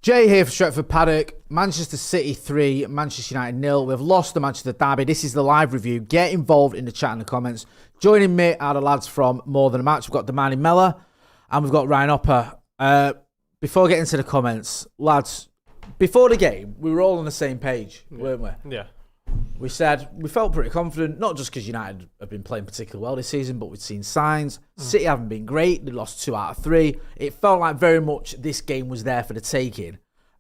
Jay here for Stretford, Paddock. Manchester City 3, Manchester United 0. We've lost the Manchester Derby. This is the live review. Get involved in the chat and the comments. Joining me are the lads from More Than a Match. We've got Dmani, Mellor, and we've got Ryan Hopper. Before getting to the comments, lads, before the game, we were all on the same page, weren't we? Yeah. We said we felt pretty confident, not just because United have been playing particularly well this season, but we'd seen signs. City haven't been great. They lost 2 out of 3. It felt like very much this game was there for the taking.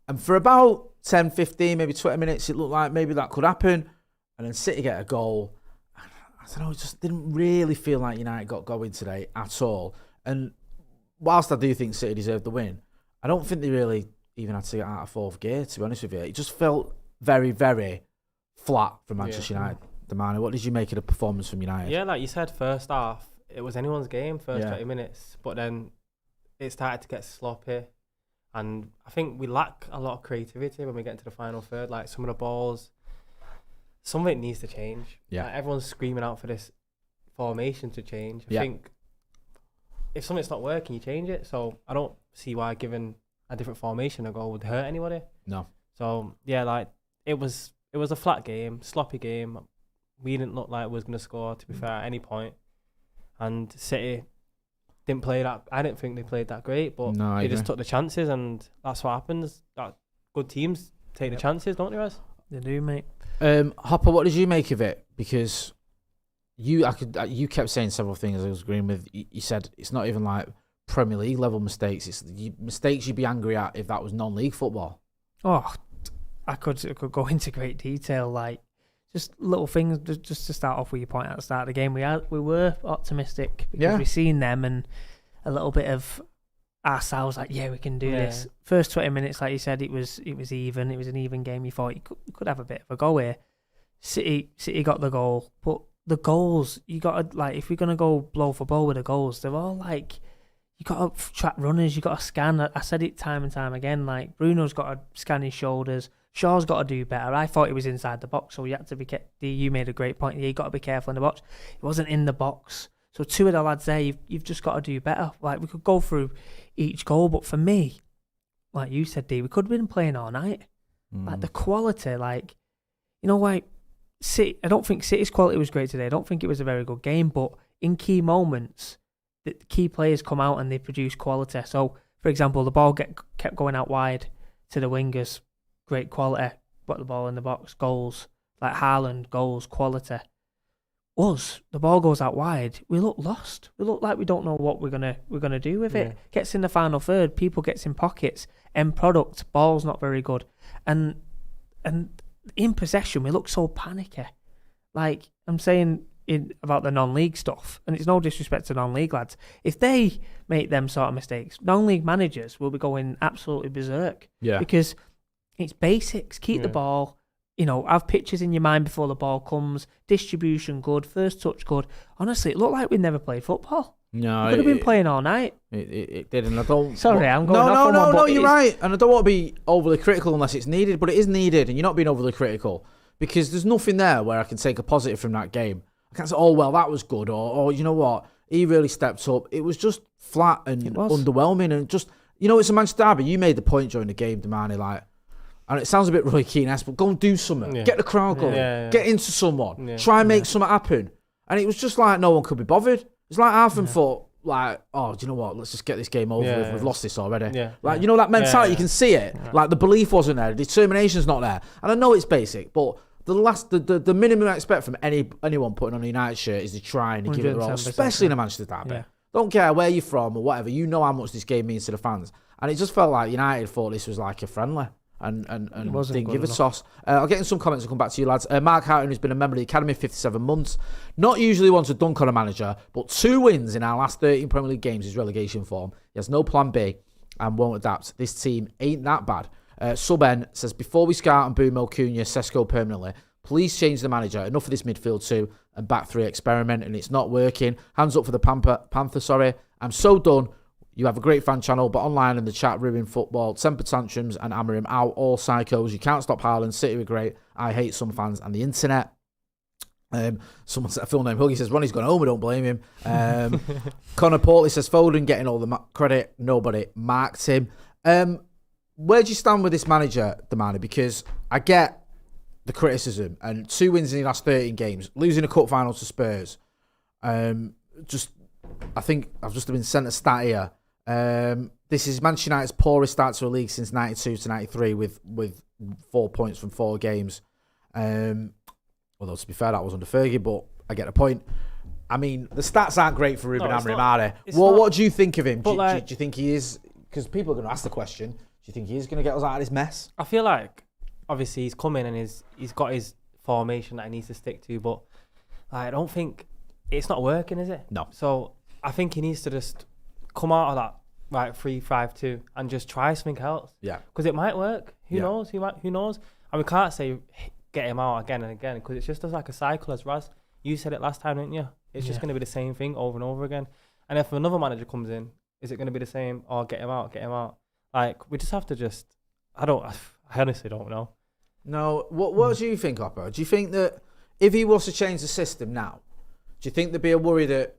And for about 10, 15, maybe 20 minutes, it looked like maybe that could happen. And then City get a goal. I don't know, it just didn't really feel like United got going today at all. And whilst I do think City deserved the win, I don't think they really even had to get out of 4th gear, to be honest with you. It just felt very, very flat from Manchester United. Dmani, what did you make of the performance from United? Yeah, like you said, first half, it was anyone's game, first 20 minutes. But then it started to get sloppy. And I think we lack a lot of creativity when we get into the final third. Like some of the balls, some of it needs to change. Yeah. Like everyone's screaming out for this formation to change. I think if something's not working, you change it. So I don't see why giving a different formation a goal would hurt anybody. No. So yeah, like it was a flat game, sloppy game. We didn't look like we was going to score, to be fair, at any point. And City didn't play that. I didn't think they played that great, but they just took the chances, and that's what happens. That good teams take the chances, don't they, Res? They do, mate. Hopper, what did you make of it? Because you kept saying several things I was agreeing with. You said it's not even like Premier League level mistakes. It's mistakes you'd be angry at if that was non-league football. Oh, I could go into great detail, like just little things. Just to start off with your point at the start of the game, we were optimistic because we seen them and a little bit of ourselves, like we can do this. First 20 minutes, like you said, it was even. It was an even game. You thought you could have a bit of a go here. City got the goal, but the goals you got to, like, if we're gonna go blow for blow with the goals, they're all like, you got to track runners, you got to scan. I said it time and time again. Like Bruno's got to scan his shoulders. Shaw's got to do better. I thought he was inside the box, so you had to be. You made a great point. You got to be careful in the box. He wasn't in the box. So 2 of the lads there, you've just got to do better. Like we could go through each goal, but for me, like you said, D, we could have been playing all night. Like the quality, like City. I don't think City's quality was great today. I don't think it was a very good game, but in key moments, the key players come out and they produce quality. So, for example, the ball kept going out wide to the wingers. Great quality, got the ball in the box, goals, like Haaland, goals, quality. Us, the ball goes out wide, we look lost. We look like we don't know what we're gonna do with it. Gets in the final third, people gets in pockets, end product, ball's not very good. And in possession, we look so panicky. Like I'm saying about the non-league stuff, and it's no disrespect to non-league lads. If they make them sort of mistakes, non-league managers will be going absolutely berserk. Yeah. Because it's basics. Keep the ball. Have pictures in your mind before the ball comes. Distribution good. First touch good. Honestly, it looked like we'd never played football. No, we could have been playing all night. It did, and I don't. Sorry, I'm going off on one. No, you're right, and I don't want to be overly critical unless it's needed, but it is needed, and you're not being overly critical because there's nothing there where I can take a positive from that game. I can't say, oh well, that was good, or you know what, he really stepped up. It was just flat and underwhelming, and just it's a Manchester derby. You made the point during the game, Dmani, like. And it sounds a bit Roy Keane-esque, but go and do something. Yeah. Get the crowd going. Get into someone. Yeah. Try and make something happen. And it was just like no one could be bothered. It's like Arthur thought, like, oh, do you know what? Let's just get this game over with. We've lost this already. Yeah. Like, that mentality, you can see it. Yeah. Like, the belief wasn't there. The determination's not there. And I know it's basic, but the minimum I expect from anyone putting on a United shirt is to try and give it their all, especially in a Manchester derby. Yeah. Don't care where you're from or whatever. You know how much this game means to the fans. And it just felt like United thought this was like a friendly. And didn't give a toss. I'll get in some comments and come back to you lads. Mark Houghton, who's been a member of the Academy 57 months, not usually wants to dunk on a manager, but 2 wins in our last 13 Premier League games is relegation form. He has no plan B and won't adapt. This team ain't that bad. Sub-N says, before we scout and boom Cunha, Sesko permanently, please change the manager. Enough of this midfield 2 and back 3 experiment, and it's not working. Hands up for the Panther. I'm so done. You have a great fan channel, but online in the chat, ruin football, temper tantrums and hammer him out, all psychos. You can't stop Haaland. City were great. I hate some fans and the internet. Someone said a full name. Huggy says Ronnie's gone home. I don't blame him. Connor Portley says Foden getting all the credit. Nobody marked him. Where do you stand with this manager, Dmani? Because I get the criticism and 2 wins in the last 13 games, losing a cup final to Spurs. I think I've just been sent a stat here. This is Manchester United's poorest start to a league since 92 to 93 with 4 points from 4 games. Although, to be fair, that was under Fergie, but I get the point. I mean, the stats aren't great for Ruben Amorim, are they? What do you think of him? Do you think he is... Because people are going to ask the question, do you think he is going to get us out of this mess? I feel like, obviously, he's come in and he's got his formation that he needs to stick to, but I don't think... It's not working, is it? No. So, I think he needs to just come out of that 3-5-2 and just try something else. Yeah. Because it might work. Who knows? Who knows? And we can't say... get him out again and again because it's just like a cycle, as Raz, you said it last time, didn't you? It's just going to be the same thing over and over again. And if another manager comes in, is it going to be the same? Or get him out. Like, we just have to I honestly don't know. No, what do you think, Oppo? Do you think that if he was to change the system now, do you think there'd be a worry that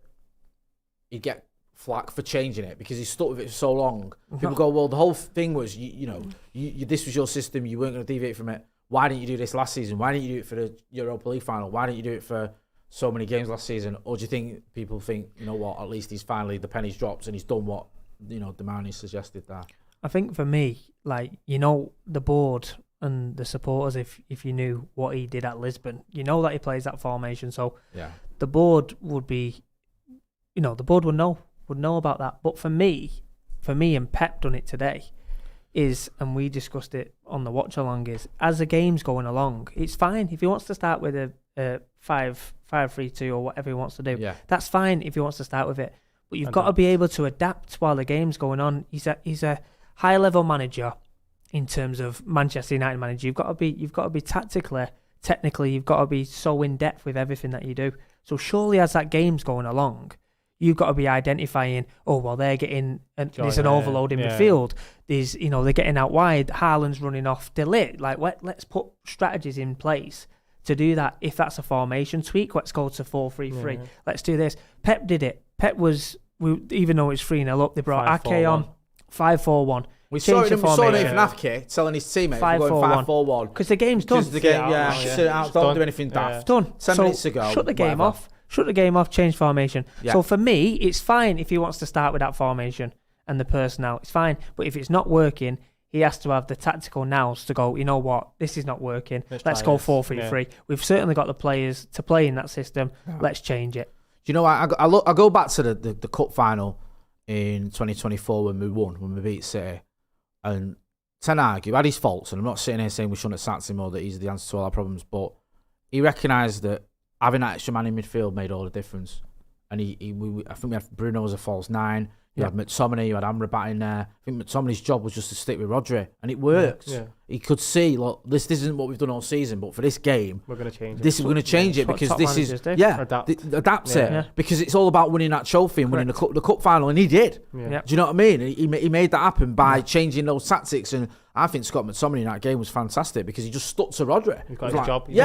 he'd get flack for changing it because he's stuck with it for so long? People go, well, the whole thing was, this was your system, you weren't going to deviate from it. Why didn't you do this last season? Why didn't you do it for the Europa League final? Why didn't you do it for so many games last season? Or do you think people think, you know what, at least the penny's dropped and he's done what, Dmani suggested there? I think for me, the board and the supporters, if you knew what he did at Lisbon, that he plays that formation. So the board would be, the board would know about that. But for me, and Pep done it today, and we discussed it on the watch along, is as the game's going along, it's fine if he wants to start with a 5-3-2 or whatever he wants to do. Yeah. That's fine if he wants to start with it, but you've got to be able to adapt while the game's going on. He's a high level manager in terms of Manchester United manager. You've got to be technically, you've got to be so in depth with everything that you do. So surely as that game's going along, you've got to be identifying, they're getting, there's an overload in midfield. There's, they're getting out wide. Haaland's running off. Delete. Let's put strategies in place to do that. If that's a formation tweak, let's go to 4-3-3. Yeah. Let's do this. Pep did it. Pep was, even though it's 3-0 up, they brought Ake on 5-4-1. We saw it in Nafke telling his teammates 5-4-1. Because the game's done. Because the game, don't do anything daft. Done. 10 minutes ago. Shut the game off. Shut the game off, change formation. Yeah. So for me, it's fine if he wants to start with that formation and the personnel. It's fine. But if it's not working, he has to have the tactical nous to go, you know what, this is not working. Let's go 4-3-3. Yeah. We've certainly got the players to play in that system. Yeah. Let's change it. Do you know what? I go back to the cup final in 2024 when we beat City. And Ten Hag, he had his faults. And I'm not sitting here saying we shouldn't have sacked him or that he's the answer to all our problems. But he recognised that having that extra man in midfield made all the difference. And I think we had Bruno as a false 9. You had McTominay, you had Amrabat in there. I think McTominay's job was just to stick with Rodri. And it worked. Yeah. He could see, look, this isn't what we've done all season, but for this game, we're going to change it. We're going to change it because this is... Adapt it. Yeah. Because it's all about winning that trophy and winning the cup final. And he did. Yeah. Do you know what I mean? He made that happen by changing those tactics. And I think Scott McTominay in that game was fantastic because he just stuck to Rodri. He's got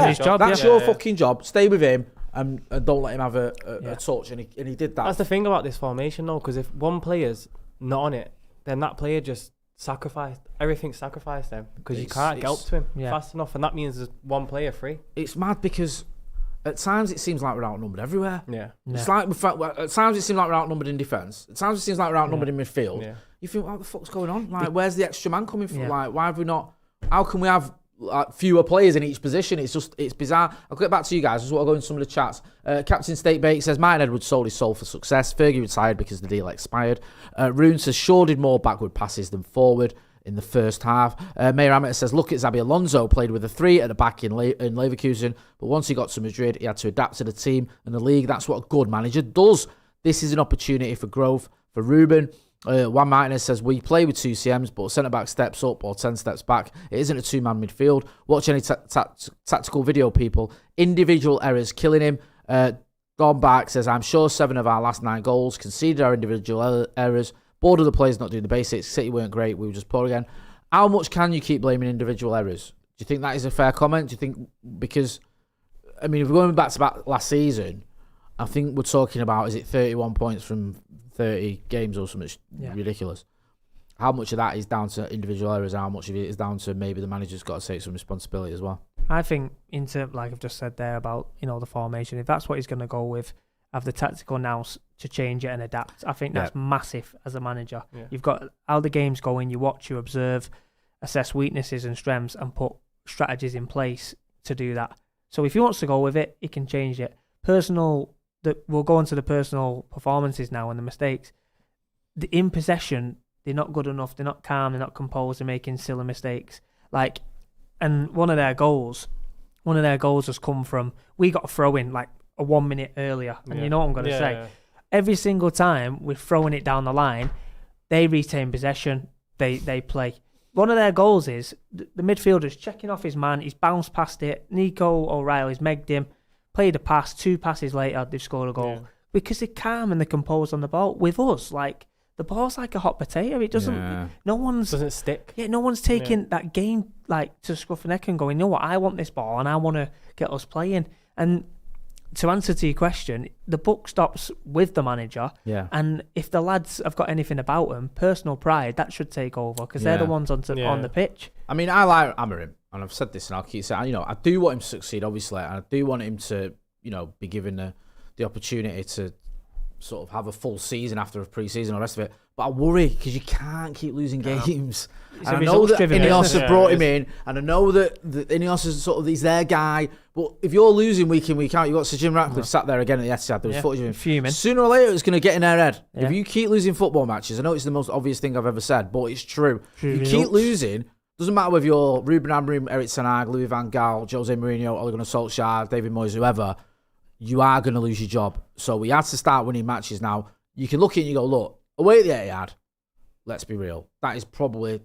his job. That's your fucking job. Stay with him. And don't let him have a touch, and he did that. That's the thing about this formation, though, because if one player's not on it, then that player just everything's sacrificed then, because you can't get up to him fast enough, and that means there's one player free. It's mad because at times it seems like we're outnumbered everywhere. Yeah. It's like at times it seems like we're outnumbered in defence. At times it seems like we're outnumbered in midfield. Yeah. You think, what the fuck's going on? Like, where's the extra man coming from? Yeah. Like, why have we not? How can we have fewer players in each position? It's bizarre. I'll get back to you guys. I just want to go into some of the chats. Captain State Bait says Martin Edwards sold his soul for success. Fergie retired because the deal expired. Rune says Shaw did more backward passes than forward in the first half. Mayor Amateur says look at Xabi Alonso, played with a 3 at the back in Leverkusen, but once he got to Madrid he had to adapt to the team and the league. That's what a good manager does. This is an opportunity for growth for Ruben. Juan Martinez says we play with 2 CMs, but centre back steps up or 10 steps back. It isn't a 2-man midfield. Watch any tactical video, people. Individual errors killing him. Gone back says I'm sure 7 of our last 9 goals conceded our individual errors. Bored of the players not doing the basics. City weren't great. We were just poor again. How much can you keep blaming individual errors? Do you think that is a fair comment? Do you think because I mean, if we're going back to last season, I think we're talking about, is it 31 points from 30 games or something ridiculous? How much of that is down to individual errors and how much of it is down to maybe the manager's got to take some responsibility as well? I think, like I've just said there about, the formation, if that's what he's going to go with, have the tactical nous to change it and adapt. I think that's massive as a manager. Yeah. You've got how the game's going, you watch, you observe, assess weaknesses and strengths and put strategies in place to do that. So if he wants to go with it, he can change it. We'll go on to the personal performances now and the mistakes. In possession, they're not good enough, they're not calm, they're not composed, they're making silly mistakes. And one of their goals has come from, we got a throw in like a 1 minute earlier. And you know what I'm going to say? Yeah. Every single time we're throwing it down the line, they retain possession, they play. One of their goals is the midfielder's checking off his man, he's bounced past it, Nico O'Reilly's megged him, played a pass, 2 passes later, they've scored a goal. Yeah. Because they're calm and they're composed on the ball. With us, the ball's like a hot potato. It doesn't. No one's doesn't stick. Yeah, no one's taking that game to scruff the neck and going, you know what? I want this ball and I want to get us playing. And to answer to your question, the buck stops with the manager. Yeah. And if the lads have got anything about them, personal pride, that should take over because they're the ones on the pitch. I mean, I like Amorim, and I've said this and I'll keep saying, I do want him to succeed, obviously, and I do want him to, be given the opportunity to sort of have a full season after a pre-season or the rest of it. But I worry because you can't keep losing games. And I know that Ineos have brought him in, and I know that Ineos is sort of he's their guy. But if you're losing week in, week out, you've got Sir Jim Ratcliffe sat there again at the Etihad. There was footage of him fuming. Sooner or later, it's going to get in their head. Yeah. If you keep losing football matches, I know it's the most obvious thing I've ever said, but it's true. If you keep losing, doesn't matter whether you're Ruben Amorim, Eric Ten Hag, Louis van Gaal, Jose Mourinho, Ole Gunnar Solskjaer, David Moyes, whoever, you are going to lose your job. So we had to start winning matches now. You can look at it and you go, look, away at the Etihad, let's be real, that is probably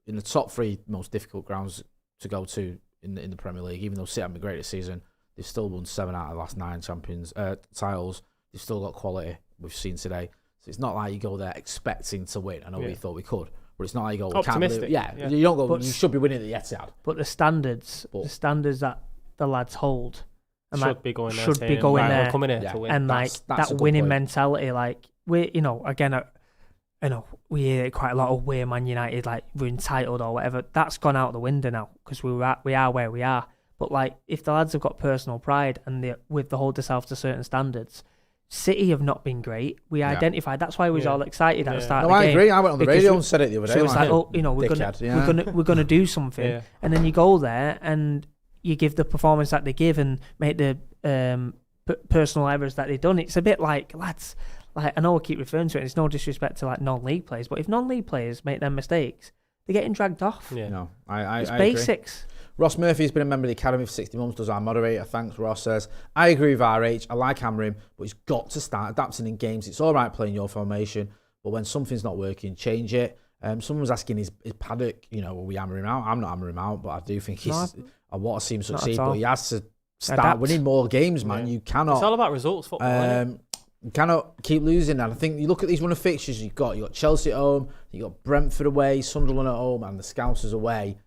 in the top 3 most difficult grounds to go to in the Premier League. Even though City haven't been great this season, they've still won 7 out of the last 9 titles. They've still got quality, we've seen today. So it's not like you go there expecting to win. I know we thought we could, but it's not like you go, optimistic. You don't go, you should be winning at the Etihad. But the standards that the lads hold, and should be going there. Coming here to win. And that's that winning mentality, we, again, we hear it quite a lot of we're Man United, we're entitled or whatever. That's gone out the window now because we are where we are. But if the lads have got personal pride and with the hold themselves to certain standards, City have not been great. We identified. That's why we was all excited at the start of the game. I agree. I went on the radio and said it the other day. So it's we're gonna do something, and then you go there and you give the performance that they give and make the personal errors that they've done. It's a bit like, lads, I know I keep referring to it, and it's no disrespect to non-league players, but if non-league players make them mistakes, they're getting dragged off. Yeah. No, it's I basics. Agree. Ross Murphy's been a member of the Academy for 60 months, does our moderator. Thanks, Ross says. I agree with RH. I like Amorim, but he's got to start adapting in games. It's all right playing your formation, but when something's not working, change it. Someone was asking, is Paddock, are we Amorim out? I'm not Amorim out, but I do think I want to see him succeed, but he has to start winning more games, man. You cannot. It's all about results, football. You cannot keep losing. And I think you look at these run of fixtures you've got Chelsea at home, you got Brentford away, Sunderland at home, and the Scousers away.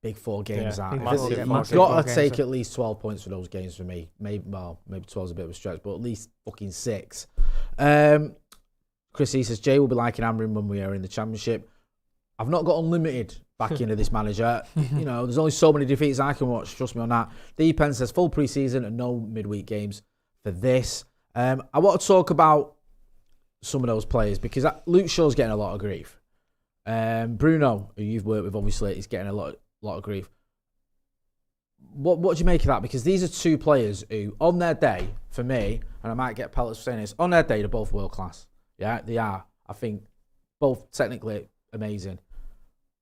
Big 4 games. You've got to take at least 12 points for those games for me. Maybe 12 is a bit of a stretch, but at least fucking 6. Chris E says, Jay will be liking Amorim when we are in the Championship. I've not got unlimited back into this manager. There's only so many defeats I can watch. Trust me on that. D-Pen says full pre-season and no midweek games for this. I want to talk about some of those players because Luke Shaw's getting a lot of grief. Bruno, who you've worked with, obviously, is getting a lot of grief. What do you make of that? Because these are 2 players who, on their day, for me, and I might get pellets for saying this, on their day, they're both world class. Yeah, they are. I think both technically amazing,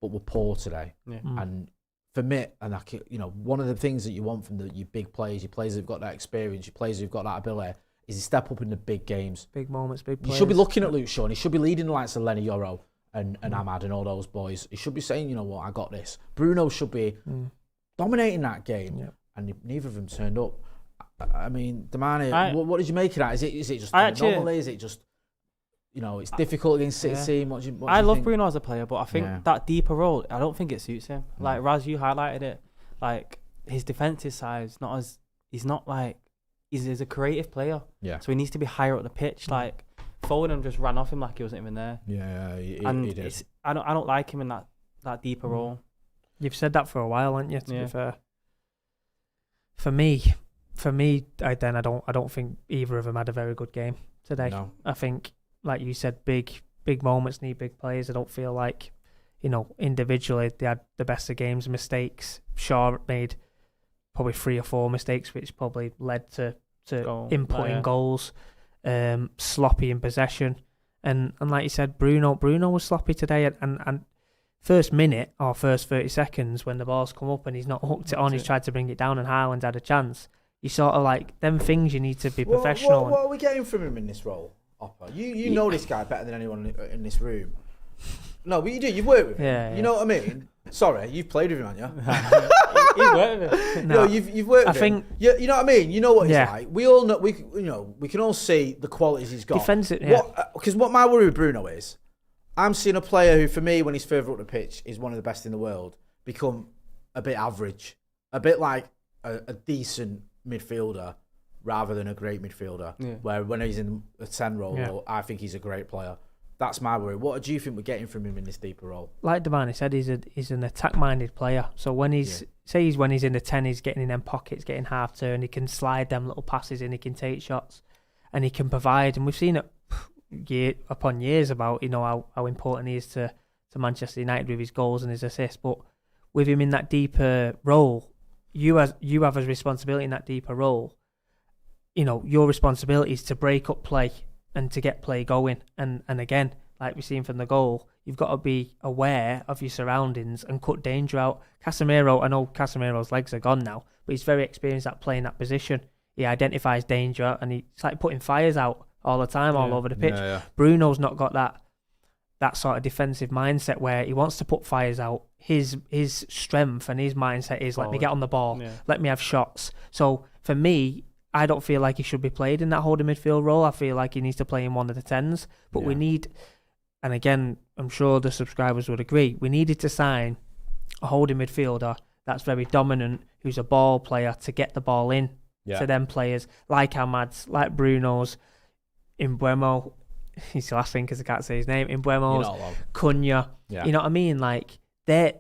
but we're poor today. Yeah. And for me, one of the things that you want from your big players, your players who've got that experience, your players who've got that ability, is to step up in the big games. Big moments, big players. You should be looking at Luke Shaw, and he should be leading the likes of Lenny Yoro and Ahmad and all those boys. He should be saying, you know what, I got this. Bruno should be dominating that game, and neither of them turned up. I mean, Dmani, what did you make of that? Is it just anomaly? Is it just, it's difficult against City team? What do you I love think? Bruno as a player, but I think that deeper role, I don't think it suits him. Like Raz, you highlighted it. Like his defensive side is not as he's not like he's a creative player. Yeah. So he needs to be higher up the pitch. Like Foden just ran off him like he wasn't even there. Yeah, he did. I don't like him in that deeper role. You've said that for a while, haven't you? To be fair. For me, I don't think either of them had a very good game today. No. I think, like you said, big moments need big players. I don't feel like, individually they had the best of games. Mistakes. Shaw made probably 3 or 4 mistakes, which probably led to inputting goals. Sloppy in possession, and like you said, Bruno was sloppy today, and first minute or first 30 seconds when the ball's come up and he's not hooked it on, he's tried to bring it down and Haaland's had a chance. You sort of like them things you need to be professional. What are we getting from him in this role, Oppa? You know this guy better than anyone in this room. No, but you do. You've worked with him. Yeah. You know what I mean? Sorry, you've played with him, haven't you? You've worked with him. No, you've worked with him. You know what I mean? You know what he's like. We all know. We can all see the qualities he's got. Defensive, yeah. Because what my worry with Bruno is, I'm seeing a player who, for me, when he's further up the pitch, is one of the best in the world, become a bit average, a bit like a decent midfielder rather than a great midfielder. Yeah. Where when he's in a 10 role, I think he's a great player. That's my worry. What do you think we're getting from him in this deeper role? Like Dmani said, he's an attack-minded player. So when when he's in the 10, he's getting in them pockets, getting half-turn, he can slide them little passes in, he can take shots, and he can provide. And we've seen it year upon years about how important he is to Manchester United with his goals and his assists. But with him in that deeper role, you have a responsibility in that deeper role. Your responsibility is to break up play and to get play going. And again, like we've seen from the goal, you've got to be aware of your surroundings and cut danger out. Casemiro, I know Casemiro's legs are gone now, but he's very experienced at playing that position. He identifies danger and it's like putting fires out all the time, all over the pitch. Yeah. Bruno's not got that sort of defensive mindset where he wants to put fires out. His strength and his mindset is let me get on the ball, let me have shots. So for me, I don't feel like he should be played in that holding midfield role. I feel like he needs to play in one of the 10s. But we need, and again, I'm sure the subscribers would agree, we needed to sign a holding midfielder that's very dominant, who's a ball player to get the ball in to them players, like Ahmad's, like Bruno's, Mbeumo, he's laughing because I can't say his name, Mbeumo's, Cunha, you know what I mean? Like, they're,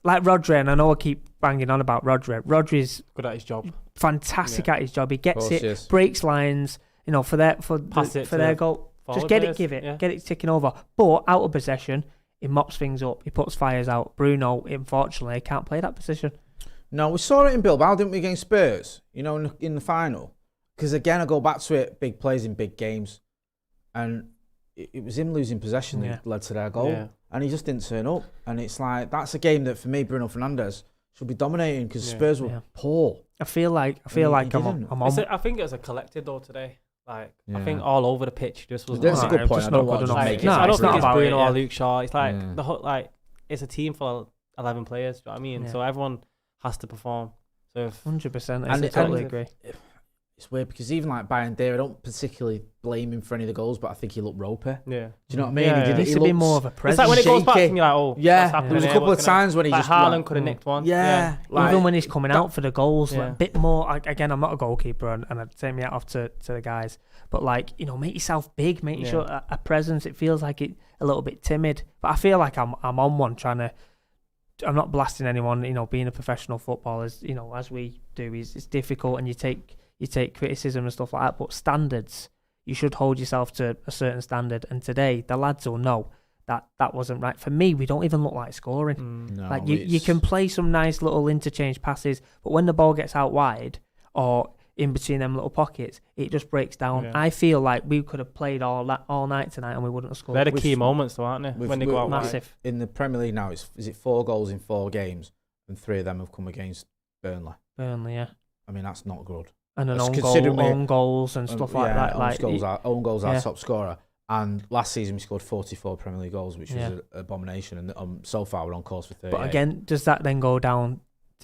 like Rodri, and I know I keep banging on about Rodri. Rodri's good at his job. Fantastic at his job. He gets it, breaks lines, for their goal. Just get it, get it ticking over. But out of possession, he mops things up. He puts fires out. Bruno, unfortunately, can't play that position. No, we saw it in Bilbao, didn't we, against Spurs? In the final. Because again, I go back to it, big plays in big games, and it was him losing possession that led to their goal, and he just didn't turn up. And it's like that's a game that for me, Bruno Fernandes should be dominating because Spurs were poor. I feel like I'm on. I think it was a collective though today. Like I think all over the pitch just was. That's a good point. I don't think it's Bruno or Luke Shaw. It's like the whole it's a team for 11 players. Do you know what I mean? Yeah. So everyone has to perform. So 100%. I totally agree. It's weird because even like Bayern Day, I don't particularly blame him for any of the goals, but I think he looked ropey. Yeah. Do you know what I mean? Yeah, he needs to be more of a presence. It's like when it goes back to me, like, there was a couple of times when he just Haaland could have nicked one. Yeah. Even when he's coming out for the goals, like, a bit more. Again, I'm not a goalkeeper, and I'd take me out off to the guys, but like make yourself big, make you show a presence. It feels like it a little bit timid, but I feel like I'm on one trying to. I'm not blasting anyone. Being a professional footballer, as we do, it's difficult, and you take criticism and stuff like that, but standards, you should hold yourself to a certain standard. And today, the lads will know that wasn't right. For me, we don't even look like scoring. No, like you can play some nice little interchange passes, but when the ball gets out wide or in between them little pockets, it just breaks down. Yeah. I feel like we could have played all night tonight and we wouldn't have scored. They're the key moments, though, aren't they? When they go out massive. In the Premier League now, is it 4 goals in 4 games, and 3 of them have come against Burnley? Yeah. I mean, that's not good. And an own goals and stuff like that. Own goals are top scorer. And last season we scored 44 Premier League goals, which was an abomination. And so far we're on course for 38. But again, does that then go down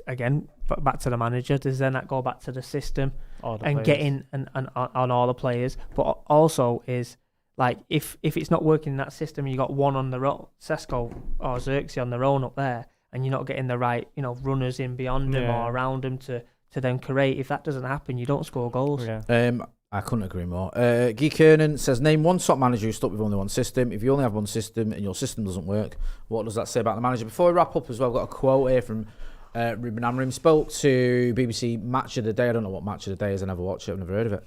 again back to the manager? Does then that go back to the system and getting and on all the players? But also is like if it's not working in that system, you got one on the road, Sesko or Xerxes on their own up there, and you're not getting the right runners in beyond them or around them to to then create. If that doesn't happen, you don't score goals. Yeah. I couldn't agree more. Guy Kernan says, name one top manager who's stuck with only one system. If you only have one system and your system doesn't work, what does that say about the manager? Before we wrap up as well, I've got a quote here from Ruben Amorim. Spoke to BBC Match of the Day. I don't know what Match of the Day is. I never watched it. I've never heard of it.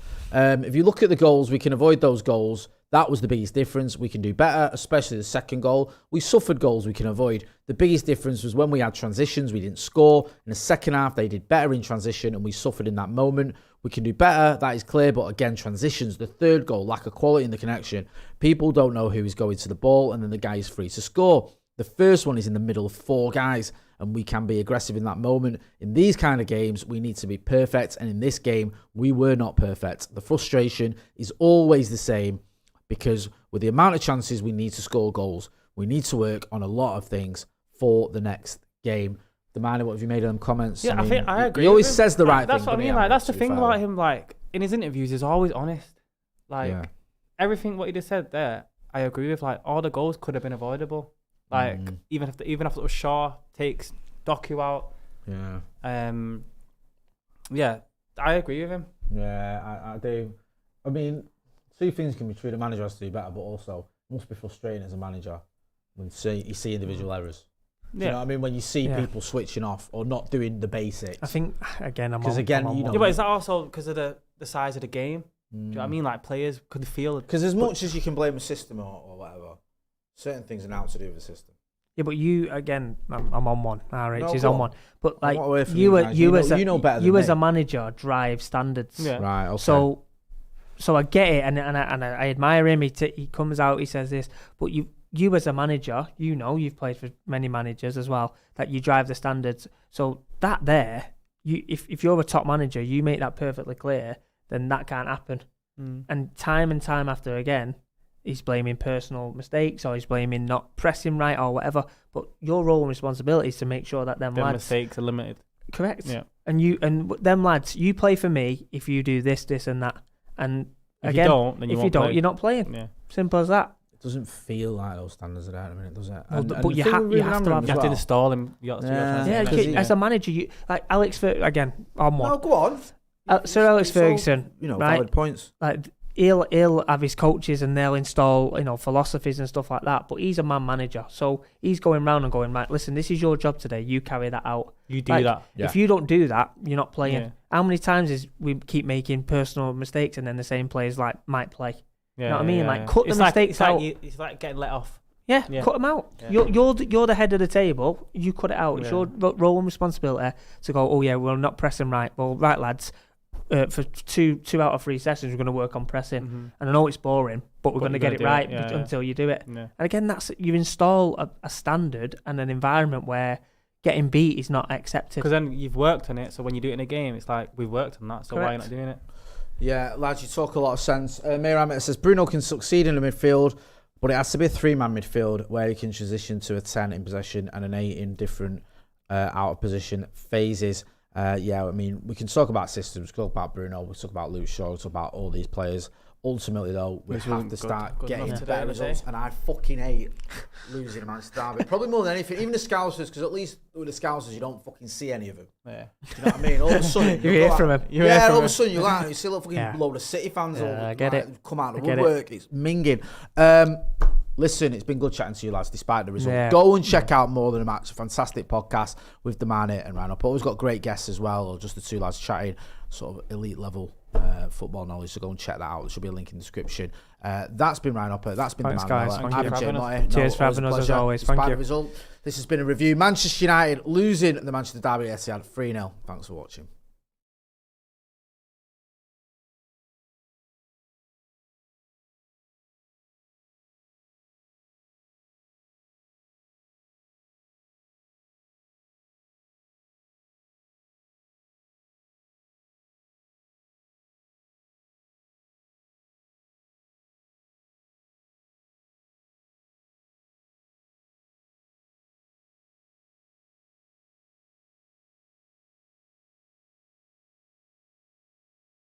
If you look at the goals, we can avoid those goals. That was the biggest difference. We can do better, especially the second goal. We suffered goals we can avoid. The biggest difference was when we had transitions, we didn't score. In the second half, they did better in transition and we suffered in that moment. We can do better, that is clear, but again, transitions, the third goal, lack of quality in the connection. People don't know who is going to the ball and then the guy is free to score. The first one is in the middle of 4 guys and we can be aggressive in that moment. In these kind of games, we need to be perfect, and in this game, we were not perfect. The frustration is always the same because with the amount of chances we need to score goals, we need to work on a lot of things for the next game. Dmani, what have you made of them comments? Yeah, I think I agree. He always says the right thing. That's what I mean. Like, that's the thing about him. Like, in his interviews, he's always honest. Like, everything what he just said there, I agree with. Like, all the goals could have been avoidable. Like, even if it was Shaw takes Doku out. Yeah. Yeah, I agree with him. Yeah, I do. I mean, 2 things can be true. The manager has to do better, but also it must be frustrating as a manager when you see individual errors. Do you know what I mean? When you see people switching off or not doing the basics. I think, again, I'm because on you know. Yeah, but is that also because of the size of the game? Do you know what I mean? Like, players could feel it. Because as much as you can blame a system or whatever, certain things are now to do with the system. Yeah, but you, again, I'm on one. RH is on one. But like, you know better than as a manager drive standards. Yeah. Right. Okay. So I get it, and I admire him. He comes out, he says this, but you as a manager, you've played for many managers as well, that you drive the standards. So that there, if you're a top manager, you make that perfectly clear, then that can't happen. And time after again, he's blaming personal mistakes or he's blaming not pressing right or whatever. But your role and responsibility is to make sure that them lads, mistakes are limited. Correct. Yeah. And them lads, you play for me if you do this, and that. And if again, you don't, then you're not playing. Yeah. Simple as that. It doesn't feel like those standards are there at the minute, does it? Well, but you have to have. You have to install him. As a manager, you like Alex again on one. No, go on. Sir Alex Ferguson, right? Valid points. Like he'll have his coaches and they'll install philosophies and stuff like that. But he's a man manager, so he's going round and going, right, listen, this is your job today. You carry that out. You do that. Yeah. If you don't do that, you're not playing. Yeah. How many times is we keep making personal mistakes and then the same players might play? You know what I mean? Like, cut the mistakes out. It's like getting let off. Yeah, cut them out. Yeah. You're the head of the table. You cut it out. It's your role and responsibility to go, oh yeah, we're not pressing right. Well, right, lads, for two out of 3 sessions, we're going to work on pressing. And I know it's boring, but we're going to get it right until you do it. Yeah. And again, you install a standard and an environment where getting beat is not accepted. Because then you've worked on it, so when you do it in a game, it's like, we've worked on that, so why are you not doing it? Yeah, lads, you talk a lot of sense. Mayor Ahmed says Bruno can succeed in the midfield, but it has to be a 3-man midfield where he can transition to a 10 in possession and an 8 in different out of position phases. I mean, we can talk about systems, talk about Bruno, we talk about Luke Shaw, talk about all these players. Ultimately, though, we have to start getting better results. And I fucking hate losing a Manchester derby. Probably more than anything. Even the Scousers, because at least with the Scousers, you don't fucking see any of them. Yeah. Do you know what I mean? All of a sudden, you hear from him. All of a sudden, you see a little fucking load of City fans come out of the woodwork. It's minging. Listen, it's been good chatting to you lads, despite the result. Yeah. Go and check out More Than a Match, a fantastic podcast with Dmani and Ryan. Always got great guests as well, or just the 2 lads chatting, sort of elite level football knowledge. So go and check that out. There should be a link in the description. That's been Ryan Upper. That's been Thanks, Dmani. guys. Thank you. Cheers for having us as always. Thank you. The result. This has been a review. Manchester United losing the Manchester Derby at Etihad 3-0. Thanks for watching.